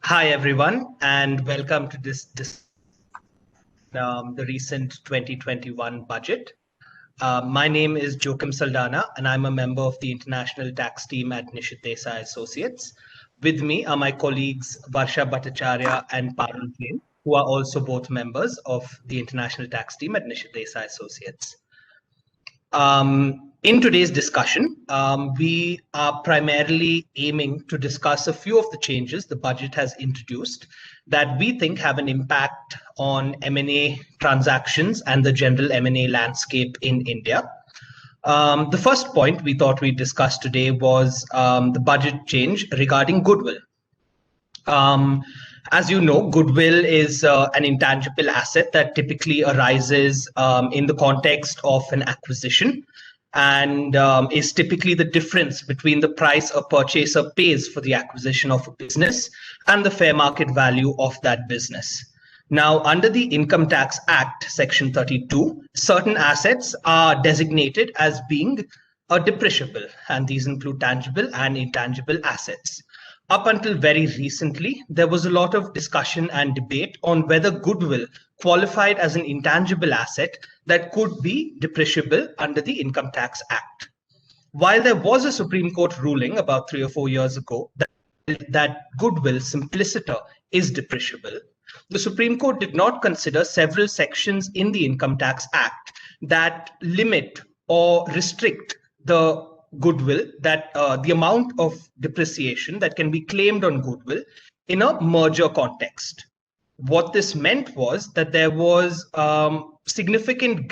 Hi, everyone, and welcome to the recent 2021 budget. My name is Joachim Saldana, and I'm a member of the international tax team at Nishit Desai Associates. With me are my colleagues Varsha Bhattacharya and Parul Jain, who are also both members of the international tax team at Nishit Desai Associates. In today's discussion, we are primarily aiming to discuss a few of the changes the budget has introduced that we think have an impact on M&A transactions and the general M&A landscape in India. The first point we thought we'd discuss today was the budget change regarding goodwill. As you know, goodwill is an intangible asset that typically arises in the context of an acquisition and is typically the difference between the price a purchaser pays for the acquisition of a business and the fair market value of that business. Now, under the Income Tax Act, Section 32, certain assets are designated as being depreciable, and these include tangible and intangible assets. Up until very recently, there was a lot of discussion and debate on whether goodwill qualified as an intangible asset that could be depreciable under the Income Tax Act. While there was a Supreme Court ruling about 3 or 4 years ago that goodwill simpliciter is depreciable, the Supreme Court did not consider several sections in the Income Tax Act that limit or restrict the goodwill, that the amount of depreciation that can be claimed on goodwill in a merger context. What this meant was that there was significant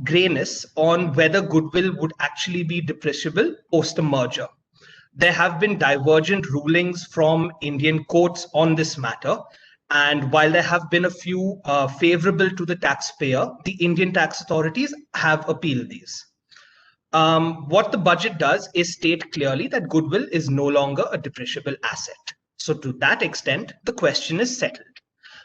grayness on whether goodwill would actually be depreciable post a merger. There have been divergent rulings from Indian courts on this matter. And while there have been a few favorable to the taxpayer, the Indian tax authorities have appealed these. What the budget does is state clearly that goodwill is no longer a depreciable asset. So to that extent, the question is settled.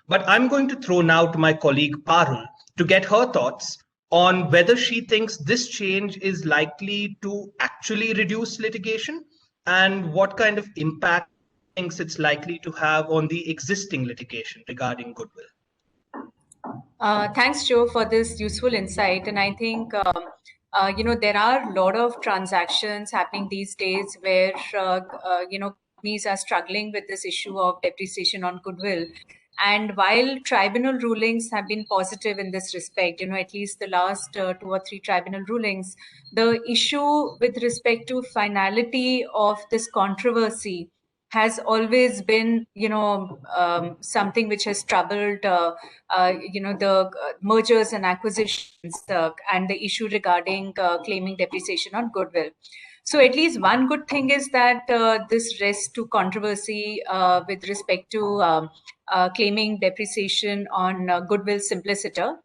But I'm going to throw now to my colleague Parul to get her thoughts on whether she thinks this change is likely to actually reduce litigation and what kind of impact thinks it's likely to have on the existing litigation regarding goodwill. Thanks, Joe, for this useful insight. And I think, there are a lot of transactions happening these days where, companies are struggling with this issue of depreciation on goodwill. And while tribunal rulings have been positive in this respect, at least the last 2 or 3 tribunal rulings, the issue with respect to finality of this controversy has always been, something which has troubled, the mergers and acquisitions and the issue regarding claiming depreciation on goodwill. So at least one good thing is that this rest to controversy with respect to claiming depreciation on goodwill simpliciter.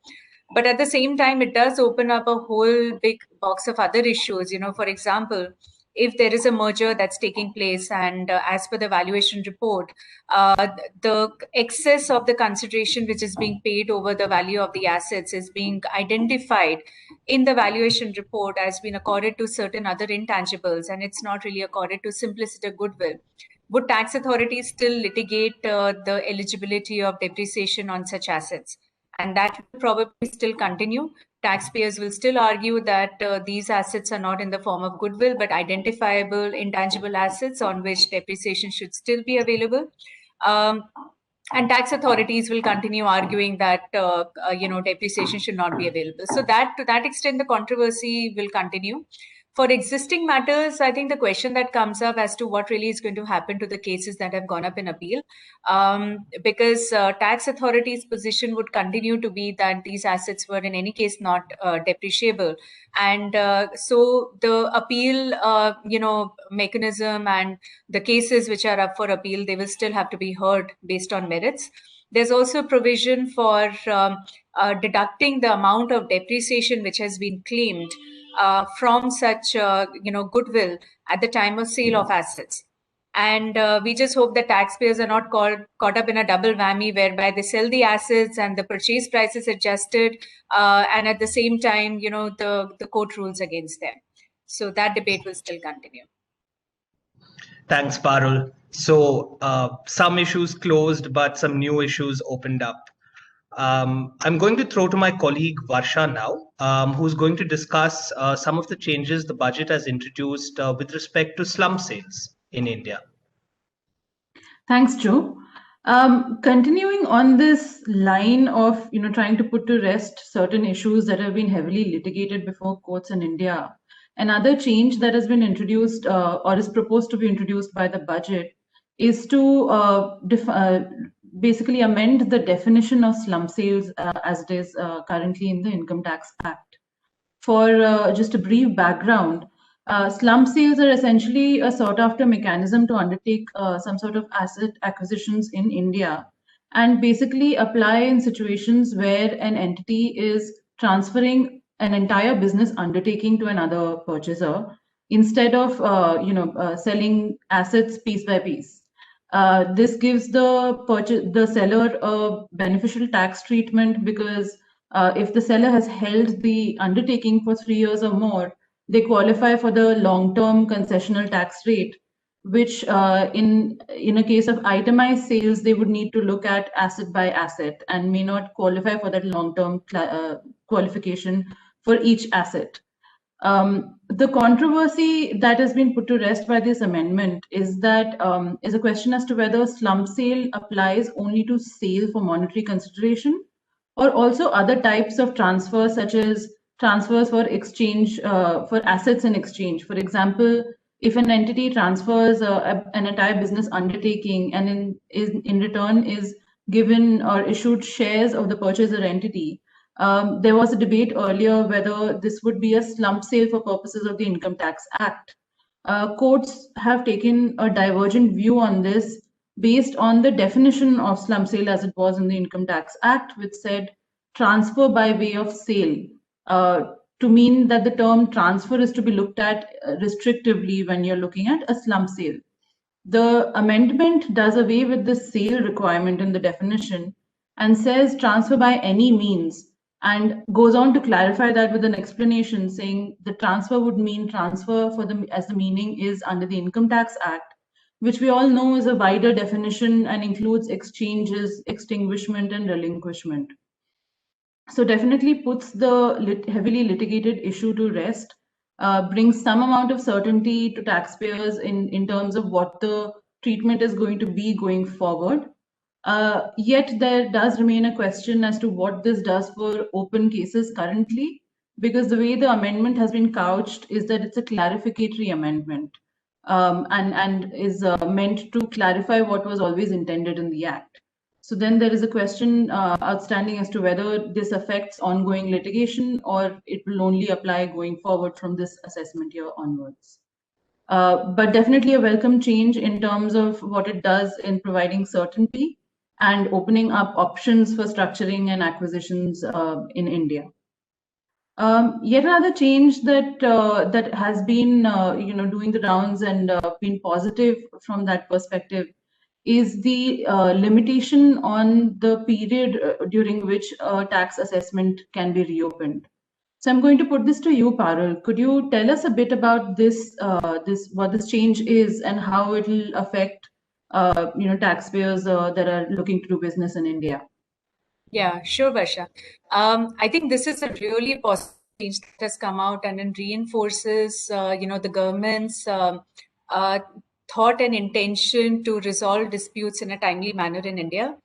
But at the same time, it does open up a whole big box of other issues. For example, if there is a merger that's taking place and as per the valuation report, the excess of the consideration which is being paid over the value of the assets is being identified in the valuation report as being accorded to certain other intangibles, and it's not really accorded to simpliciter goodwill. Would tax authorities still litigate the eligibility of depreciation on such assets? And that will probably still continue. Taxpayers will still argue that these assets are not in the form of goodwill, but identifiable intangible assets on which depreciation should still be available. And tax authorities will continue arguing that depreciation should not be available. So that to that extent, the controversy will continue. For existing matters, I think the question that comes up as to what really is going to happen to the cases that have gone up in appeal, because tax authorities' position would continue to be that these assets were in any case not depreciable. And so the appeal, mechanism and the cases which are up for appeal, they will still have to be heard based on merits. There's also a provision for deducting the amount of depreciation which has been claimed from such goodwill at the time of sale of assets. And we just hope that taxpayers are not caught up in a double whammy whereby they sell the assets and the purchase price is adjusted and at the same time, the court rules against them. So that debate will still continue. Thanks, Parul. So some issues closed, but some new issues opened up. I'm going to throw to my colleague Varsha now, who's going to discuss some of the changes the budget has introduced with respect to slum sales in India. Thanks, Joe. Continuing on this line of trying to put to rest certain issues that have been heavily litigated before courts in India, another change that has been introduced or is proposed to be introduced by the budget is to basically amend the definition of slum sales as it is currently in the Income Tax Act. For just a brief background, slum sales are essentially a sought after mechanism to undertake some sort of asset acquisitions in India and basically apply in situations where an entity is transferring an entire business undertaking to another purchaser instead of selling assets piece by piece. This gives the seller a beneficial tax treatment because if the seller has held the undertaking for 3 years or more, they qualify for the long-term concessional tax rate, which in a case of itemized sales, they would need to look at asset by asset and may not qualify for that long-term qualification for each asset. The controversy that has been put to rest by this amendment is that is a question as to whether slum sale applies only to sale for monetary consideration or also other types of transfers such as transfers for exchange for assets in exchange. For example, if an entity transfers an entire business undertaking and in return is given or issued shares of the purchaser entity, there was a debate earlier whether this would be a slump sale for purposes of the Income Tax Act. Courts have taken a divergent view on this based on the definition of slum sale as it was in the Income Tax Act, which said transfer by way of sale, to mean that the term transfer is to be looked at restrictively when you're looking at a slum sale. The amendment does away with the sale requirement in the definition and says transfer by any means, and goes on to clarify that with an explanation saying the transfer would mean transfer as the meaning is under the Income Tax Act, which we all know is a wider definition and includes exchanges, extinguishment, and relinquishment. So definitely puts the heavily litigated issue to rest, brings some amount of certainty to taxpayers in terms of what the treatment is going to be going forward. Yet there does remain a question as to what this does for open cases currently, because the way the amendment has been couched is that it's a clarificatory amendment and is meant to clarify what was always intended in the Act. So then there is a question outstanding as to whether this affects ongoing litigation or it will only apply going forward from this assessment year onwards. But definitely a welcome change in terms of what it does in providing certainty and opening up options for structuring and acquisitions in India. Yet another change that has been doing the rounds and been positive from that perspective is the limitation on the period during which a tax assessment can be reopened. So I'm going to put this to you, Parul. Could you tell us a bit about this, what this change is and how it will affect taxpayers that are looking to do business in India? Yeah, sure, Varsha. I think this is a really positive change that has come out and it reinforces, the government's thought and intention to resolve disputes in a timely manner in India.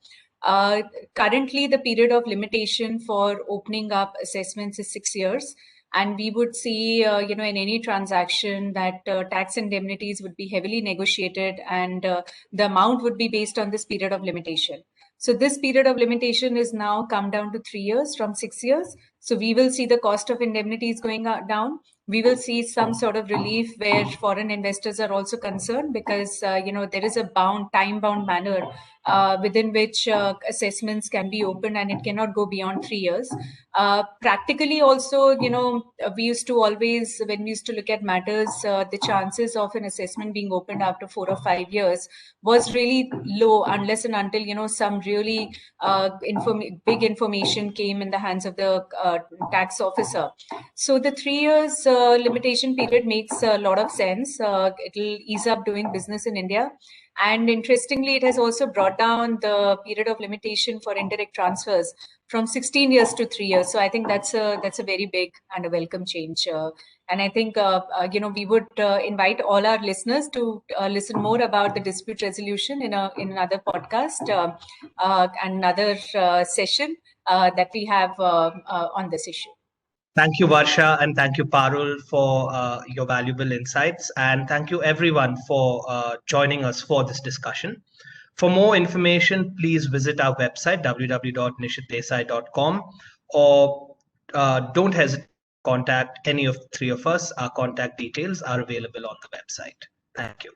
Currently, the period of limitation for opening up assessments is 6 years. And we would see, in any transaction that tax indemnities would be heavily negotiated and the amount would be based on this period of limitation. So this period of limitation is now come down to 3 years from 6 years. So we will see the cost of indemnities going down. We will see some sort of relief where foreign investors are also concerned because, there is a time-bound manner within which assessments can be opened and it cannot go beyond 3 years. Practically also, we used to always, when we used to look at matters, the chances of an assessment being opened after 4 or 5 years was really low unless and until, some really big information came in the hands of the tax officer. So the 3 years limitation period makes a lot of sense. It'll ease up doing business in India. And interestingly, it has also brought down the period of limitation for indirect transfers from 16 years to 3 years. So I think that's a very big and a welcome change. And I think we would invite all our listeners to listen more about the dispute resolution in another podcast and another session that we have on this issue. Thank you, Varsha, and thank you, Parul, for your valuable insights. And thank you, everyone, for joining us for this discussion. For more information, please visit our website, www.nishitdesai.com, or don't hesitate to contact any of the three of us. Our contact details are available on the website. Thank you.